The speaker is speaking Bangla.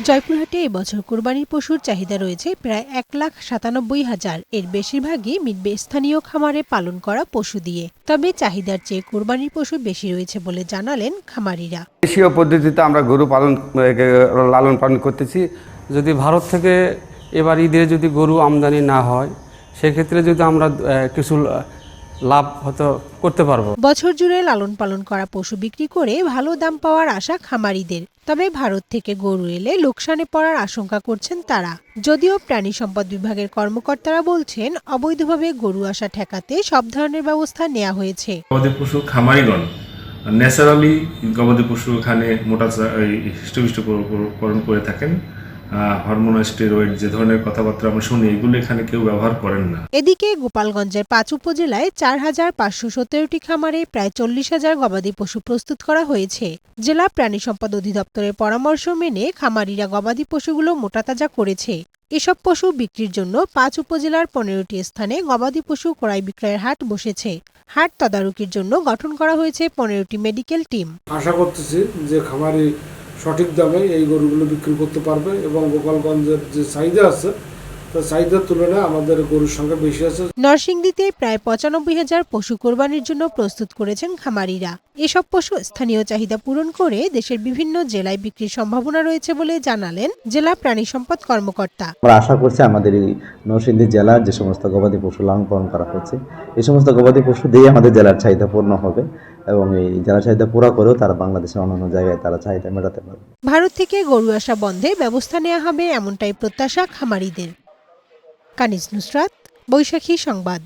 জয়পুরহাটে এবছর কোরবানির পশুর চাহিদা রয়েছে প্রায় 1,97,000। এর বেশিরভাগই মিলবে স্থানীয় খামারে পালন করা পশু দিয়ে। তবে চাহিদার চেয়ে কোরবানির পশু বেশি রয়েছে বলে জানালেন খামারিরা। দেশীয় পদ্ধতিতে আমরা গরু লালন পালন করতেছি। যদি ভারত থেকে এবার ঈদে যদি গরু আমদানি না হয়, সেক্ষেত্রে যদি আমরা কিছু লাভ হয়তো করতে পারবো। বছর জুড়ে লালন পালন করা পশু বিক্রি করে ভালো দাম পাওয়ার আশা খামারিদের। তবে ভারত থেকে গরু এলে লোকসানে পড়ার আশঙ্কা করছেন তারা। যদিও প্রাণী সম্পদ বিভাগের কর্মকর্তারা বলছেন, অবৈধভাবে গরু আসা ঠেকাতে সব ধরনের ব্যবস্থা নেওয়া হয়েছে। গবাদি পশু খামারিগণ ন্যাচারালি গবাদি পশু এখানে মোটা হৃষ্টপুষ্টকরণ করে থাকেন। হরমোন স্টেরয়েড যে ধরনের কথাবার্তা আমরা শুনি, এগুলো এখানে কেউ ব্যবহার করেন না। এদিকে গোপালগঞ্জের 5 উপজেলায় 4,517টি খামারে প্রায় 40,000 গবাদি পশু প্রস্তুত করা হয়েছে। জেলা প্রাণী সম্পদ অধিদপ্তরের পরামর্শ মেনে খামারিরা গবাদি পশুগুলো মোটাতাজা করেছে। এসব পশু বিক্রির জন্য 5 উপজেলার 15টি স্থানে গবাদি পশু ক্রয় বিক্রয়ের হাট বসেছে। হাট তদারকির জন্য গঠন করা হয়েছে 15টি মেডিকেল টিম। আশা করতেছি যে খামারি সঠিক দামে এই গরুগুলো বিক্রি করতে পারবে এবং গোপালগঞ্জের যে চাহিদা আছে তার চাহিদার তুলনায় আমাদের গরুর সংখ্যা বেশি আছে। নরসিংদীতে প্রায় 95,000 পশু কোরবানির জন্য প্রস্তুত করেছেন খামারিরা। এসব পশু স্থানীয় চাহিদা পূরণ করে দেশের বিভিন্ন জেলায় বিক্রির সম্ভাবনা রয়েছে বলে জানালেন জেলা প্রাণী সম্পদ কর্মকর্তা। আমরা আশা করছি আমাদের এই নরসিংদী জেলার যে সমস্ত গবাদি পশু লালন পালন করা হচ্ছে, এই সমস্ত গবাদি পশু দিয়ে আমাদের জেলার চাহিদা পূর্ণ হবে এবং এই জেলার চাহিদা পুরো করেও তারা বাংলাদেশের অন্যান্য জায়গায় তারা চাহিদা মেটাতে পারবে। ভারত থেকে গরু আসা বন্ধে ব্যবস্থা নেওয়া হবে, এমনটাই প্রত্যাশা খামারিদের। কানিজ নুসরাত, বৈশাখী সংবাদ।